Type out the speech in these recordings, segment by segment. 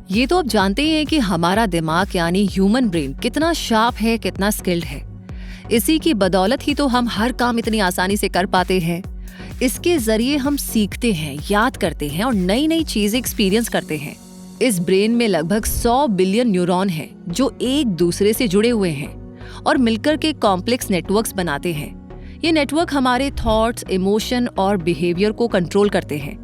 ये तो आप जानते ही हैं कि हमारा दिमाग यानी ह्यूमन ब्रेन कितना शार्प है, कितना स्किल्ड है। इसी की बदौलत ही तो हम हर काम इतनी आसानी से कर पाते हैं। इसके जरिए हम सीखते हैं, याद करते हैं और नई नई चीजें एक्सपीरियंस करते हैं। इस ब्रेन में लगभग 100 बिलियन न्यूरॉन हैं जो एक दूसरे से जुड़े हुए हैं और मिलकर के कॉम्प्लेक्स नेटवर्क्स बनाते हैं। ये नेटवर्क हमारे थॉट्स, इमोशन और बिहेवियर को कंट्रोल करते हैं।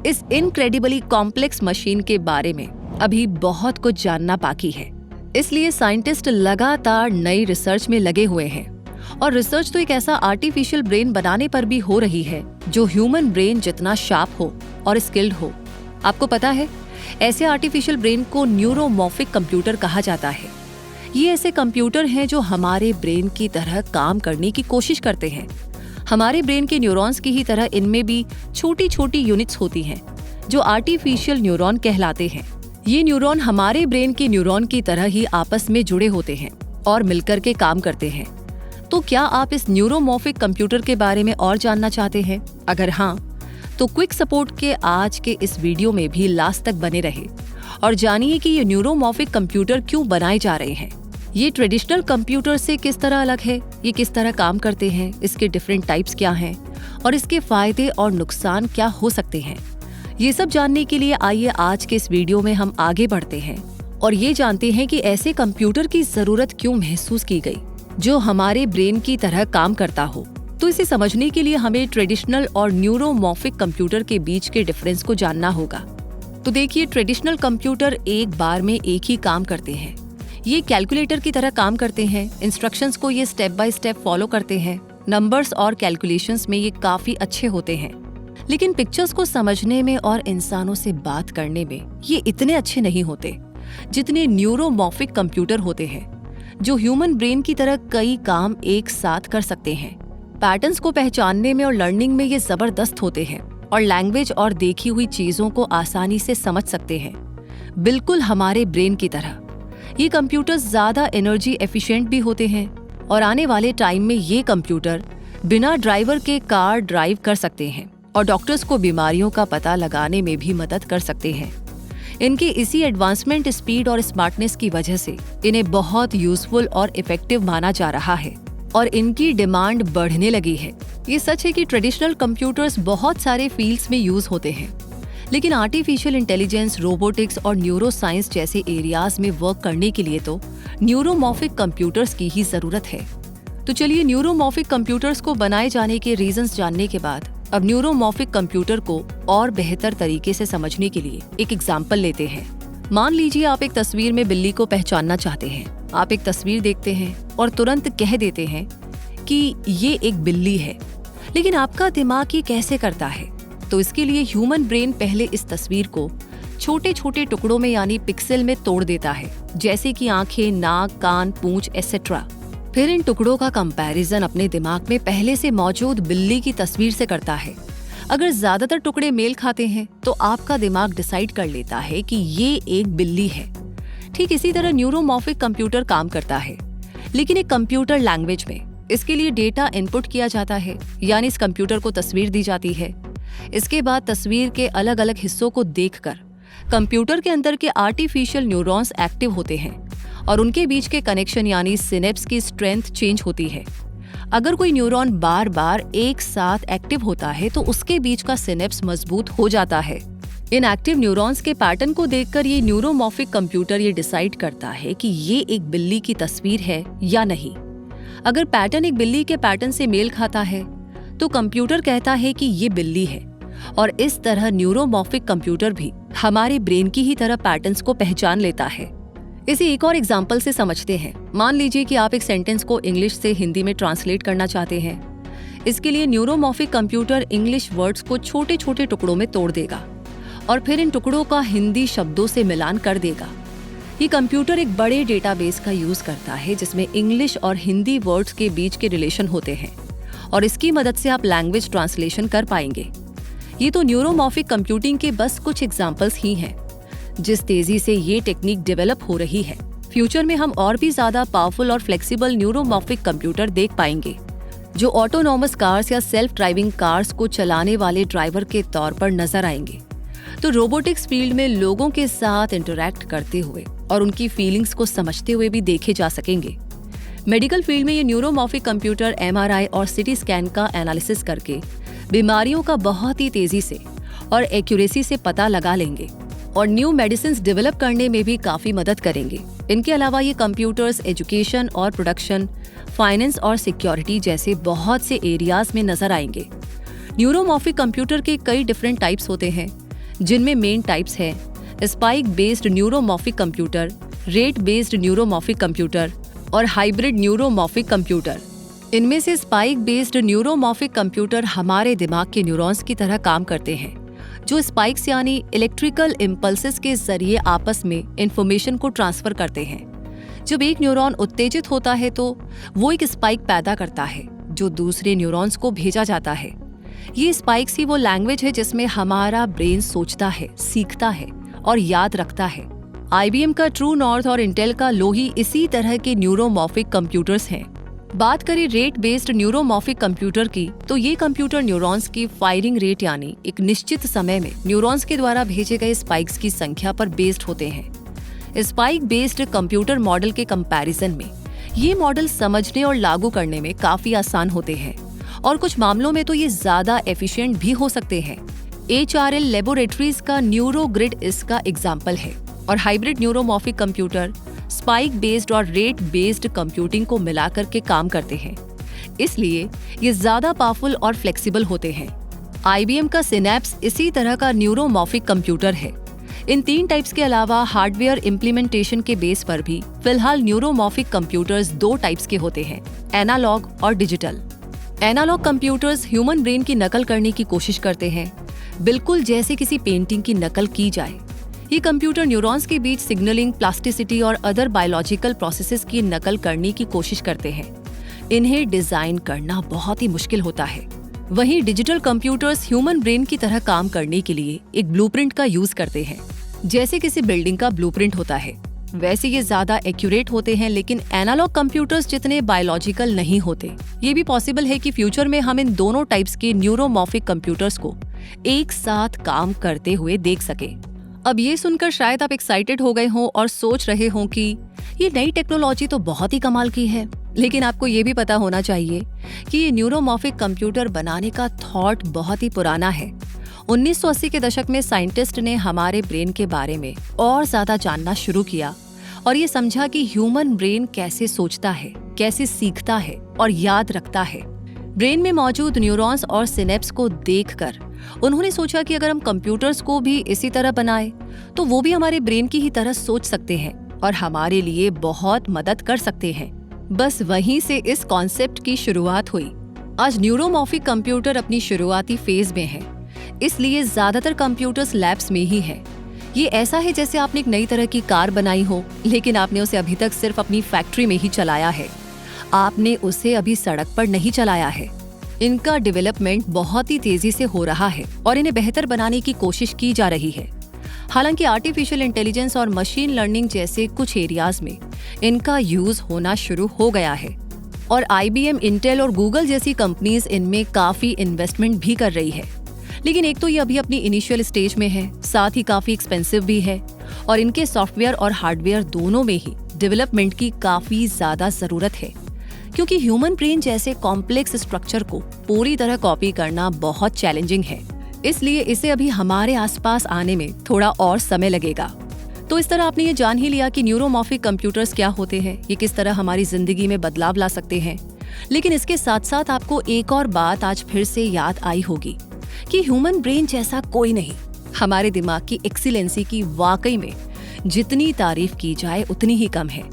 इस इनक्रेडिबली कॉम्प्लेक्स मशीन के बारे में अभी बहुत कुछ जानना बाकी है। इसलिए साइंटिस्ट लगातार नई रिसर्च में लगे हुए हैं और रिसर्च तो एक ऐसा आर्टिफिशियल ब्रेन बनाने पर भी हो रही है जो ह्यूमन ब्रेन जितना शार्प हो और स्किल्ड हो। आपको पता है, ऐसे आर्टिफिशियल ब्रेन को न्यूरोमॉर्फिक कंप्यूटर कहा जाता है। ये ऐसे कंप्यूटर हैं जो हमारे ब्रेन की तरह काम करने की कोशिश करते हैं। हमारे ब्रेन के न्यूरॉन्स की ही तरह इनमें भी छोटी छोटी यूनिट्स होती हैं जो आर्टिफिशियल न्यूरॉन कहलाते हैं। ये न्यूरॉन हमारे ब्रेन के न्यूरॉन की तरह ही आपस में जुड़े होते हैं और मिलकर के काम करते हैं। तो क्या आप इस न्यूरोमॉर्फिक कंप्यूटर के बारे में और जानना चाहते हैं? अगर हाँ, तो क्विक सपोर्ट के आज के इस वीडियो में भी लास्ट तक बने रहे और जानिए कि ये न्यूरोमॉर्फिक कंप्यूटर क्यों बनाए जा रहे हैं। ये ट्रेडिशनल कंप्यूटर से किस तरह अलग है, ये किस तरह काम करते हैं, इसके डिफरेंट टाइप्स क्या हैं और इसके फायदे और नुकसान क्या हो सकते हैं। ये सब जानने के लिए आइए आज के इस वीडियो में हम आगे बढ़ते हैं और ये जानते हैं कि ऐसे कंप्यूटर की जरूरत क्यों महसूस की गई जो हमारे ब्रेन की तरह काम करता हो। तो इसे समझने के लिए हमें ट्रेडिशनल और न्यूरोमॉर्फिक कंप्यूटर के बीच के डिफरेंस को जानना होगा। तो देखिए, ट्रेडिशनल कंप्यूटर एक बार में एक ही काम करते हैं। ये कैलकुलेटर की तरह काम करते हैं। इंस्ट्रक्शंस को ये स्टेप बाय स्टेप फॉलो करते हैं। नंबर्स और कैलकुलेशंस में ये काफी अच्छे होते हैं, लेकिन पिक्चर्स को समझने में और इंसानों से बात करने में ये इतने अच्छे नहीं होते जितने न्यूरोमॉर्फिक कंप्यूटर होते हैं, जो ह्यूमन ब्रेन की तरह कई काम एक साथ कर सकते हैं। पैटर्न्स को पहचानने में और लर्निंग में ये जबरदस्त होते हैं और लैंग्वेज और देखी हुई चीजों को आसानी से समझ सकते हैं, बिल्कुल हमारे ब्रेन की तरह। ये कंप्यूटर्स ज्यादा एनर्जी एफिशिएंट भी होते हैं और आने वाले टाइम में ये कंप्यूटर बिना ड्राइवर के कार ड्राइव कर सकते हैं और डॉक्टर्स को बीमारियों का पता लगाने में भी मदद कर सकते हैं। इनकी इसी एडवांसमेंट, स्पीड और स्मार्टनेस की वजह से इन्हें बहुत यूजफुल और इफेक्टिव माना जा रहा है और इनकी डिमांड बढ़ने लगी है। ये सच है कि ट्रेडिशनल कंप्यूटर्स बहुत सारे फील्ड्स में यूज होते हैं, लेकिन आर्टिफिशियल इंटेलिजेंस, रोबोटिक्स और न्यूरो साइंस जैसे एरियाज में वर्क करने के लिए तो न्यूरोमॉर्फिक कंप्यूटर्स की ही जरूरत है। तो चलिए, न्यूरोमॉर्फिक कंप्यूटर्स को बनाए जाने के रीजंस जानने के बाद अब न्यूरोमॉर्फिक कंप्यूटर को और बेहतर तरीके से समझने के लिए एक एग्जाम्पल लेते हैं। मान लीजिए आप एक तस्वीर में बिल्ली को पहचानना चाहते हैं। आप एक तस्वीर देखते हैं और तुरंत कह देते हैं कि ये एक बिल्ली है, लेकिन आपका दिमाग ये कैसे करता है? तो इसके लिए ह्यूमन ब्रेन पहले इस तस्वीर को छोटे छोटे टुकड़ों में यानी पिक्सल में तोड़ देता है, जैसे कि आंखें, नाक, कान, पूंछ एटसेट्रा। फिर इन टुकड़ों का कंपैरिजन अपने दिमाग में पहले से मौजूद बिल्ली की तस्वीर से करता है। अगर ज्यादातर टुकड़े मेल खाते हैं तो आपका दिमाग डिसाइड कर लेता है कि ये एक बिल्ली है। ठीक इसी तरह न्यूरोमॉर्फिक कंप्यूटर काम करता है, लेकिन एक कंप्यूटर लैंग्वेज में। इसके लिए डेटा इनपुट किया जाता है, यानी इस कंप्यूटर को तस्वीर दी जाती है। इसके बाद तस्वीर के अलग अलग हिस्सों को देखकर कंप्यूटर के अंदर के आर्टिफिशियल न्यूरॉन्स एक्टिव होते हैं और उनके बीच के कनेक्शन यानी सिनेप्स की स्ट्रेंथ चेंज होती है। अगर कोई न्यूरॉन बार बार एक साथ एक्टिव होता है तो उसके बीच का सिनेप्स मजबूत हो जाता है। इन एक्टिव न्यूरॉन्स के पैटर्न को देखकर ये न्यूरोमॉर्फिक कंप्यूटर ये डिसाइड करता है कि ये एक बिल्ली की तस्वीर है या नहीं। अगर पैटर्न एक बिल्ली के पैटर्न से मेल खाता है तो कंप्यूटर कहता है कि ये बिल्ली है और इस तरह न्यूरोमॉर्फिक कंप्यूटर भी हमारे ब्रेन की ही तरह पैटर्न्स को पहचान लेता है। इसे एक और एग्जाम्पल से समझते हैं। मान लीजिए कि आप एक सेंटेंस को इंग्लिश से हिंदी में ट्रांसलेट करना चाहते हैं। इसके लिए न्यूरोमॉर्फिक कंप्यूटर इंग्लिश वर्ड्स को छोटे छोटे टुकड़ों में तोड़ देगा और फिर इन टुकड़ों का हिंदी शब्दों से मिलान कर देगा। ये कंप्यूटर एक बड़े डेटाबेस का यूज करता है जिसमें इंग्लिश और हिंदी वर्ड्स के बीच के रिलेशन होते हैं और इसकी मदद से आप लैंग्वेज ट्रांसलेशन कर पाएंगे। ये तो न्यूरोमॉर्फिक कंप्यूटिंग के बस कुछ एग्जाम्पल्स ही हैं। जिस तेजी से ये टेक्निक डेवलप हो रही है, फ्यूचर में हम और भी ज्यादा पावरफुल और फ्लेक्सिबल न्यूरोमॉर्फिक कंप्यूटर देख पाएंगे, जो ऑटोनॉमस कार्स या सेल्फ ड्राइविंग कार्स को चलाने वाले ड्राइवर के तौर पर नजर आएंगे। तो रोबोटिक्स फील्ड में लोगों के साथ इंटरैक्ट करते हुए और उनकी फीलिंग्स को समझते हुए भी देखे जा सकेंगे। मेडिकल फील्ड में ये न्यूरोमॉर्फिक कंप्यूटर MRI और CT स्कैन का एनालिसिस करके बीमारियों का बहुत ही तेजी से और एक्यूरेसी से पता लगा लेंगे और न्यू मेडिसिन्स डेवलप करने में भी काफी मदद करेंगे। इनके अलावा ये कंप्यूटर्स एजुकेशन और प्रोडक्शन, फाइनेंस और सिक्योरिटी जैसे बहुत से एरियाज में नजर आएंगे। न्यूरोमॉर्फिक कंप्यूटर के कई डिफरेंट टाइप्स होते हैं, जिनमें मेन टाइप्स है spike based neuromorphic computer, rate based neuromorphic computer और हाइब्रिड न्यूरोमॉर्फिक कंप्यूटर। इनमें से स्पाइक बेस्ड न्यूरोमॉर्फिक कंप्यूटर हमारे दिमाग के न्यूरॉन्स की तरह काम करते हैं, जो स्पाइक्स यानी इलेक्ट्रिकल इम्पल्सेस के जरिए आपस में इंफॉर्मेशन को ट्रांसफर करते हैं। जब एक न्यूरॉन उत्तेजित होता है तो वो एक स्पाइक पैदा करता है जो दूसरे न्यूरॉन्स को भेजा जाता है। ये स्पाइक्स ही वो लैंग्वेज है जिसमें हमारा ब्रेन सोचता है, सीखता है और याद रखता है। IBM का ट्रू नॉर्थ और इंटेल का लोही इसी तरह के न्यूरोमॉर्फिक कंप्यूटर्स हैं। बात करें रेट बेस्ड न्यूरोमॉर्फिक कंप्यूटर की, तो ये कंप्यूटर न्यूरॉन्स की फायरिंग रेट यानी एक निश्चित समय में न्यूरॉन्स के द्वारा भेजे गए स्पाइक्स की संख्या पर बेस्ड होते हैं। स्पाइक बेस्ड कंप्यूटर मॉडल के कंपैरिजन में ये मॉडल समझने और लागू करने में काफी आसान होते हैं और कुछ मामलों में तो ये ज्यादा एफिशिएंट भी हो सकते हैं। HRL लेबोरेटरीज का न्यूरोग्रिड इसका एग्जाम्पल है और hybrid neuromorphic computer spike based और रेट बेस्ड कंप्यूटिंग को मिलाकर के काम करते हैं, इसलिए ये ज्यादा पावरफुल और फ्लेक्सिबल होते हैं। IBM का सिनेप्स इसी तरह का न्यूरोमॉर्फिक कंप्यूटर है। इन 3 टाइप्स के अलावा हार्डवेयर इम्प्लीमेंटेशन के बेस पर भी फिलहाल न्यूरोमॉर्फिक कंप्यूटर्स 2 टाइप्स के होते हैं, एनालॉग और digital. Analog computers human brain की नकल करने की कोशिश करते हैं, बिल्कुल जैसे किसी पेंटिंग की नकल की जाए। ये कंप्यूटर न्यूरॉन्स के बीच सिग्नलिंग, प्लास्टिसिटी और अदर बायोलॉजिकल प्रोसेसेस की नकल करने की कोशिश करते हैं। इन्हें डिजाइन करना बहुत ही मुश्किल होता है। वहीं डिजिटल कंप्यूटर्स ह्यूमन ब्रेन की तरह काम करने के लिए एक ब्लूप्रिंट का यूज करते हैं। जैसे किसी बिल्डिंग का ब्लूप्रिंट होता है, वैसे ये ज्यादा एक्यूरेट होते हैं, लेकिन एनालॉग कंप्यूटर्स जितने बायोलॉजिकल नहीं होते। ये भी पॉसिबल है कि फ्यूचर में हम इन दोनों टाइप्स के न्यूरोमॉर्फिक कंप्यूटर्स को एक साथ काम करते हुए देख सके। अब ये सुनकर शायद आप एक्साइटेड हो गए हों और सोच रहे हों कि ये नई टेक्नोलॉजी तो बहुत ही कमाल की है, लेकिन आपको ये भी पता होना चाहिए कि ये न्यूरोमॉर्फिक कंप्यूटर बनाने का थॉट बहुत ही पुराना है। 1980 के दशक में साइंटिस्ट ने हमारे ब्रेन के बारे में और ज्यादा जानना शुरू किया और ये समझा कि ह्यूमन ब्रेन कैसे सोचता है, कैसे सीखता है और याद रखता है। ब्रेन में मौजूद न्यूरॉन्स और सिनेप्स को देखकर उन्होंने सोचा कि अगर हम कंप्यूटर्स को भी इसी तरह बनाएं, तो वो भी हमारे ब्रेन की ही तरह सोच सकते हैं और हमारे लिए बहुत मदद कर सकते हैं। बस वहीं से इस कॉन्सेप्ट की शुरुआत हुई। आज न्यूरोमॉर्फिक कंप्यूटर अपनी शुरुआती फेज में है, इसलिए ज्यादातर कंप्यूटर्स लैब्स में ही है। ये ऐसा है जैसे आपने एक नई तरह की कार बनाई हो, लेकिन आपने उसे अभी तक सिर्फ अपनी फैक्ट्री में ही चलाया है, आपने उसे अभी सड़क पर नहीं चलाया है। इनका डेवलपमेंट बहुत ही तेजी से हो रहा है और इन्हें बेहतर बनाने की कोशिश की जा रही है। हालांकि आर्टिफिशियल इंटेलिजेंस और मशीन लर्निंग जैसे कुछ एरियाज में इनका यूज होना शुरू हो गया है और IBM, इंटेल और गूगल जैसी कंपनीज इनमें काफी इन्वेस्टमेंट भी कर रही है। लेकिन एक तो ये अभी अपनी इनिशियल स्टेज में है, साथ ही काफी एक्सपेंसिव भी है और इनके सॉफ्टवेयर और हार्डवेयर दोनों में ही डेवलपमेंट की काफी ज्यादा जरूरत है, क्योंकि ह्यूमन ब्रेन जैसे कॉम्प्लेक्स स्ट्रक्चर को पूरी तरह कॉपी करना बहुत चैलेंजिंग है। इसलिए इसे अभी हमारे आसपास आने में थोड़ा और समय लगेगा। तो इस तरह आपने ये जान ही लिया कि न्यूरोमॉर्फिक कंप्यूटर्स क्या होते हैं, ये किस तरह हमारी जिंदगी में बदलाव ला सकते हैं। लेकिन इसके साथ साथ आपको एक और बात आज फिर से याद आई होगी कि ह्यूमन ब्रेन जैसा कोई नहीं। हमारे दिमाग की एक्सीलेंसी की वाकई में जितनी तारीफ की जाए उतनी ही कम है,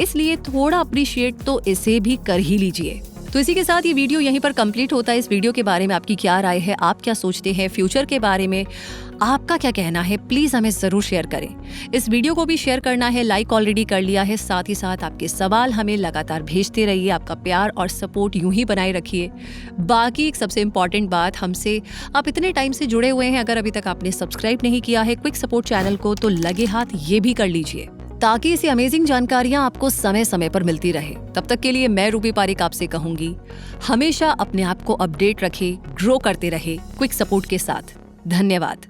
इसलिए थोड़ा अप्रिशिएट तो इसे भी कर ही लीजिए। तो इसी के साथ ये वीडियो यहीं पर कंप्लीट होता है। इस वीडियो के बारे में आपकी क्या राय है, आप क्या सोचते हैं, फ्यूचर के बारे में आपका क्या कहना है, प्लीज हमें जरूर शेयर करें। इस वीडियो को भी शेयर करना है, लाइक ऑलरेडी कर लिया है, साथ ही साथ आपके सवाल हमें लगातार भेजते रहिए। आपका प्यार और सपोर्ट यूं ही बनाए रखिए। बाकी एक सबसे इम्पॉर्टेंट बात, हमसे आप इतने टाइम से जुड़े हुए हैं, अगर अभी तक आपने सब्सक्राइब नहीं किया है क्विक सपोर्ट चैनल को, तो लगे हाथ ये भी कर लीजिए, ताकि ऐसी अमेजिंग जानकारियां आपको समय समय पर मिलती रहे। तब तक के लिए मैं रूबी पारिक आपसे कहूंगी, हमेशा अपने आप को अपडेट रखें, ग्रो करते रहे क्विक सपोर्ट के साथ। धन्यवाद।